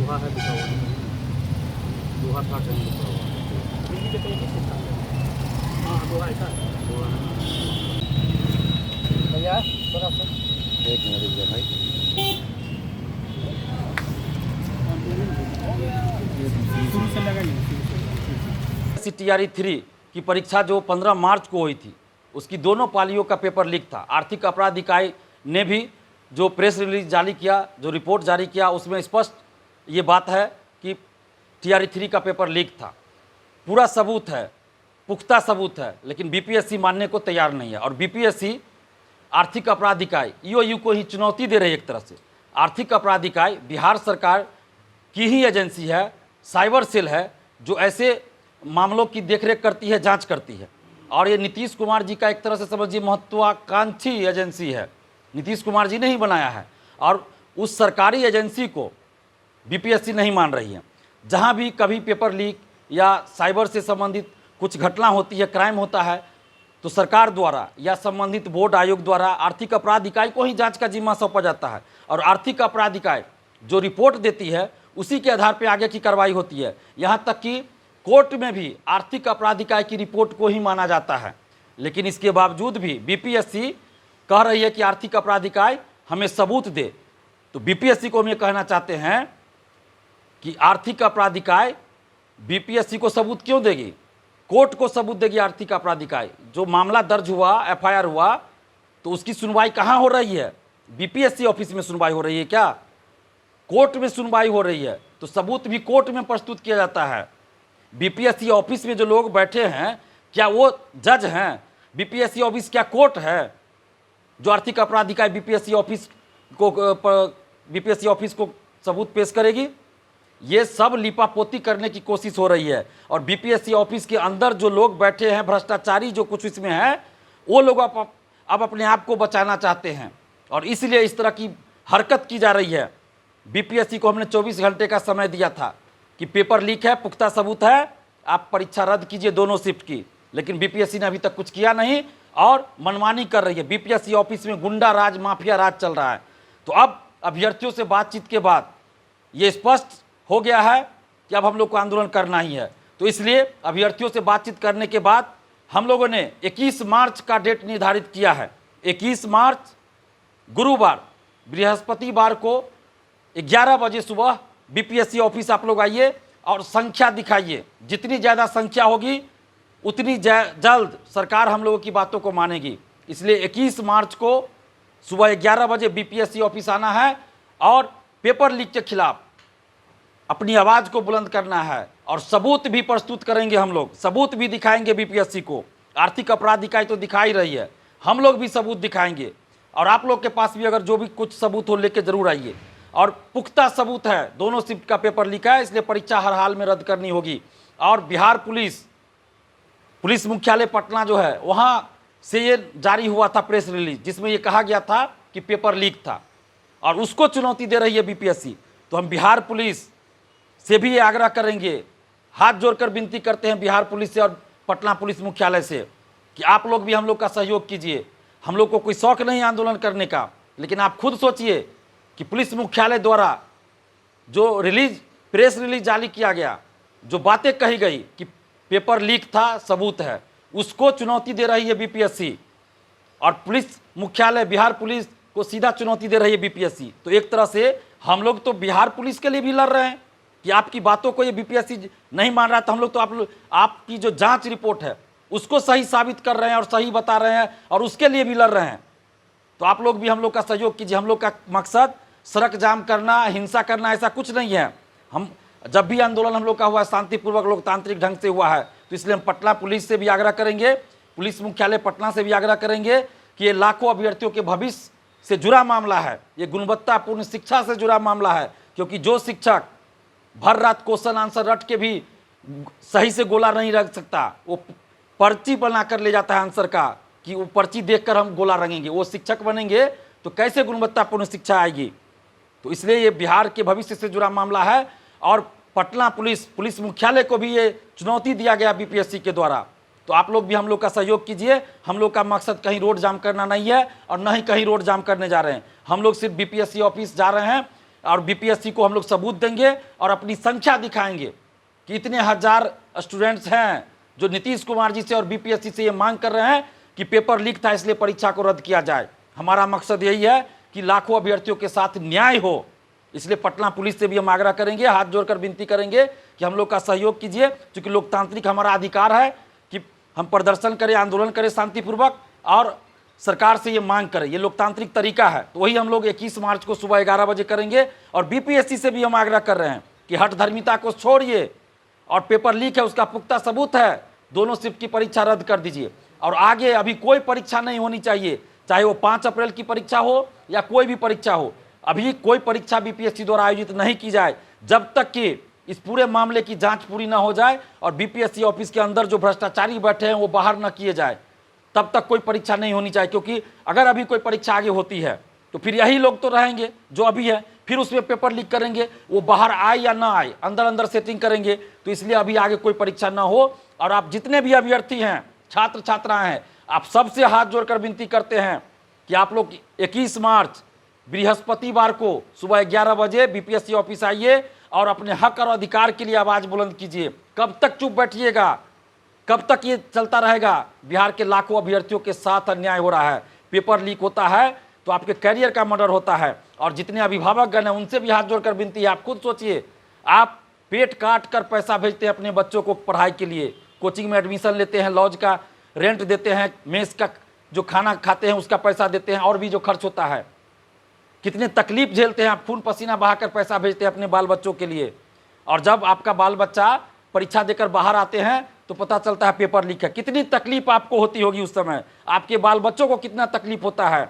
लोहा है लिखा हुआ है, लोहा था कहीं लिखा हुआ है। दिल्ली के कहीं नहीं लिखा है। हाँ लोहा ऐसा है। लोहा है ना। भैया थोड़ा सा एक मिनट रुक जा भाई। शुरू से लगा नहीं। TRE 3 की परीक्षा जो 15 मार्च को हुई थी, उसकी दोनों पालियों का पेपर लीक था। आर्थिक अपराध इकाई ने भी जो प्रेस रिलीज जारी किया, जो रिपोर्ट जारी किया, उसमें स्पष्ट ये बात है कि TRE 3 का पेपर लीक था। पूरा सबूत है, पुख्ता सबूत है, लेकिन BPSC मानने को तैयार नहीं है। और BPSC आर्थिक अपराध इकाई EOU को ही चुनौती दे रही है। एक तरह से आर्थिक अपराध इकाई बिहार सरकार की ही एजेंसी है, साइबर सेल है, जो ऐसे मामलों की देखरेख करती है, जांच करती है। और ये नीतीश कुमार जी का एक तरह से समझिए महत्वाकांक्षी एजेंसी है, नीतीश कुमार जी ने ही बनाया है। और उस सरकारी एजेंसी को BPSC नहीं मान रही है। जहां भी कभी पेपर लीक या साइबर से संबंधित कुछ घटना होती है, क्राइम होता है, तो सरकार द्वारा या संबंधित बोर्ड आयोग द्वारा आर्थिक अपराध इकाई को ही जांच का जिम्मा सौंपा जाता है। और आर्थिक अपराध इकाई जो रिपोर्ट देती है, उसी के आधार पर आगे की कार्रवाई होती है। यहाँ तक कि कोर्ट में भी आर्थिक अपराध इकाई की रिपोर्ट को ही माना जाता है। लेकिन इसके बावजूद भी BPSC कह रही है कि आर्थिक अपराध इकाई हमें सबूत दे। तो BPSC को हम ये कहना चाहते हैं कि आर्थिक अपराध इकाई BPSC को सबूत क्यों देगी? कोर्ट को सबूत देगी आर्थिक अपराध इकाई। जो मामला दर्ज हुआ, FIR हुआ, तो उसकी सुनवाई कहाँ हो रही है? BPSC ऑफिस में सुनवाई हो रही है क्या? कोर्ट में सुनवाई हो रही है, तो सबूत भी कोर्ट में प्रस्तुत किया जाता है। BPSC ऑफिस में जो लोग बैठे हैं, क्या वो जज हैं? BPSC ऑफिस क्या कोर्ट है जो आर्थिक अपराध इकाई BPSC ऑफिस को सबूत पेश करेगी? ये सब लिपापोती करने की कोशिश हो रही है। और BPSC ऑफिस के अंदर जो लोग बैठे हैं, भ्रष्टाचारी जो कुछ इसमें है, वो लोग अब अपने आप को बचाना चाहते हैं, और इसलिए इस तरह की हरकत की जा रही है। BPSC को हमने 24 घंटे का समय दिया था कि पेपर लीक है, पुख्ता सबूत है, आप परीक्षा रद्द कीजिए दोनों शिफ्ट की। लेकिन BPSC ने अभी तक कुछ किया नहीं और मनमानी कर रही है। BPSC ऑफिस में गुंडा राज, माफिया राज चल रहा है। तो अब अभ्यर्थियों से बातचीत के बाद ये स्पष्ट हो गया है कि अब हम लोग को आंदोलन करना ही है। तो इसलिए अभ्यर्थियों से बातचीत करने के बाद हम लोगों ने 21 मार्च का डेट निर्धारित किया है। 21 मार्च गुरुवार, बृहस्पतिवार को 11 बजे सुबह BPSC ऑफिस आप लोग आइए और संख्या दिखाइए। जितनी ज़्यादा संख्या होगी उतनी जल्द सरकार हम लोगों की बातों को मानेगी। इसलिए 21 मार्च को सुबह 11 बजे BPSC ऑफिस आना है और पेपर लीक के खिलाफ अपनी आवाज़ को बुलंद करना है। और सबूत भी प्रस्तुत करेंगे, हम लोग सबूत भी दिखाएंगे BPSC को। आर्थिक अपराध इकाई तो दिखा ही रही है, हम लोग भी सबूत दिखाएंगे। और आप लोग के पास भी अगर जो भी कुछ सबूत हो लेके जरूर आइए। और पुख्ता सबूत है, दोनों शिफ्ट का पेपर लिखा है, इसलिए परीक्षा हर हाल में रद्द करनी होगी। और बिहार पुलिस मुख्यालय पटना जो है, वहाँ से ये जारी हुआ था प्रेस रिलीज, जिसमें ये कहा गया था कि पेपर लीक था, और उसको चुनौती दे रही है BPSC। तो हम बिहार पुलिस से भी ये आग्रह करेंगे, हाथ जोड़कर विनती करते हैं बिहार पुलिस से और पटना पुलिस मुख्यालय से कि आप लोग भी हम लोग का सहयोग कीजिए। हम लोग को कोई शौक नहीं आंदोलन करने का, लेकिन आप खुद सोचिए कि पुलिस मुख्यालय द्वारा जो प्रेस रिलीज जारी किया गया, जो बातें कही गई कि पेपर लीक था, सबूत है, उसको चुनौती दे रही है BPSC। और पुलिस मुख्यालय बिहार पुलिस को सीधा चुनौती दे रही है BPSC। तो एक तरह से हम लोग तो बिहार पुलिस के लिए भी लड़ रहे हैं कि आपकी बातों को ये BPSC नहीं मान रहा, तो हम लोग तो आपकी जो जांच रिपोर्ट है उसको सही साबित कर रहे हैं और सही बता रहे हैं, और उसके लिए भी लड़ रहे हैं। तो आप लोग भी हम लोग का सहयोग कीजिए। हम लोग का मकसद सड़क जाम करना, हिंसा करना, ऐसा कुछ नहीं है। हम जब भी आंदोलन हम लोग का हुआ है, शांतिपूर्वक लोकतांत्रिक ढंग से हुआ है। तो इसलिए हम पटना पुलिस से भी आग्रह करेंगे, पुलिस मुख्यालय पटना से भी आग्रह करेंगे कि ये लाखों अभ्यर्थियों के भविष्य से जुड़ा मामला है, ये गुणवत्तापूर्ण शिक्षा से जुड़ा मामला है। क्योंकि जो शिक्षक भर रात क्वेश्चन आंसर रट के भी सही से गोला नहीं रख सकता, वो पर्ची बना कर ले जाता है आंसर का कि वो पर्ची देखकर हम गोला रंगेंगे, वो शिक्षक बनेंगे तो कैसे गुणवत्तापूर्ण शिक्षा आएगी? तो इसलिए ये बिहार के भविष्य से जुड़ा मामला है। और पटना पुलिस मुख्यालय को भी ये चुनौती दिया गया BPSC के द्वारा। तो आप लोग भी हम लोग का सहयोग कीजिए। हम लोग का मकसद कहीं रोड जाम करना नहीं है और न ही कहीं रोड जाम करने जा रहे हैं। हम लोग सिर्फ BPSC ऑफिस जा रहे हैं और बीपीएससी को हम लोग सबूत देंगे और अपनी संख्या दिखाएंगे कि इतने हजार स्टूडेंट्स हैं जो नीतीश कुमार जी से और बीपीएससी से ये मांग कर रहे हैं कि पेपर लीक था इसलिए परीक्षा को रद्द किया जाए। हमारा मकसद यही है कि लाखों अभ्यर्थियों के साथ न्याय हो, इसलिए पटना पुलिस से भी हम आग्रह करेंगे, हाथ जोड़कर विनती करेंगे कि हम लोग का सहयोग कीजिए, क्योंकि लोकतांत्रिक हमारा अधिकार है कि हम प्रदर्शन करें, आंदोलन करें शांतिपूर्वक और सरकार से ये मांग करें, ये लोकतांत्रिक तरीका है। तो वही हम लोग 21 मार्च को सुबह 11 बजे करेंगे। और बीपीएससी से भी हम आग्रह कर रहे हैं कि हठधर्मिता को छोड़िए और पेपर लीक है उसका पुख्ता सबूत है, दोनों शिफ्ट की परीक्षा रद्द कर दीजिए। और आगे अभी कोई परीक्षा नहीं होनी चाहिए, चाहे वो 5 अप्रैल की परीक्षा हो या कोई भी परीक्षा हो। अभी कोई परीक्षा बीपीएससी द्वारा आयोजित नहीं की जाए जब तक कि इस पूरे मामले की जांच पूरी ना हो जाए और बीपीएससी ऑफिस के अंदर जो भ्रष्टाचारी बैठे हैं वो बाहर न किए जाए, तब तक कोई परीक्षा नहीं होनी चाहिए। क्योंकि अगर अभी कोई परीक्षा आगे होती है तो फिर यही लोग तो रहेंगे जो अभी है, फिर उसमें पेपर लीक करेंगे, वो बाहर आए या ना आए अंदर अंदर सेटिंग करेंगे। तो इसलिए अभी आगे कोई परीक्षा ना हो। और आप जितने भी अभ्यर्थी हैं, छात्र छात्राएं हैं, आप सबसे हाथ जोड़कर विनती करते हैं कि आप लोग 21 मार्च बृहस्पतिवार को सुबह 11 बजे बीपीएससी ऑफिस आइए और अपने हक और अधिकार के लिए आवाज़ बुलंद कीजिए। कब तक चुप बैठिएगा, कब तक ये चलता रहेगा? बिहार के लाखों अभ्यर्थियों के साथ अन्याय हो रहा है, पेपर लीक होता है तो आपके करियर का मर्डर होता है। और जितने अभिभावकगण हैं उनसे भी हाथ जोड़कर विनती है, आप खुद सोचिए, आप पेट काट कर पैसा भेजते हैं अपने बच्चों को पढ़ाई के लिए, कोचिंग में एडमिशन लेते हैं, लॉज का रेंट देते हैं, मेस का जो खाना खाते हैं उसका पैसा देते हैं, और भी जो खर्च होता है, कितने तकलीफ झेलते हैं आप, खून पसीना बहाकर पैसा भेजते हैं अपने बाल बच्चों के लिए। और जब आपका बाल बच्चा परीक्षा देकर बाहर आते हैं तो पता चलता है पेपर लीक है। कितनी तकलीफ आपको होती होगी उस समय, आपके बाल बच्चों को कितना तकलीफ होता है।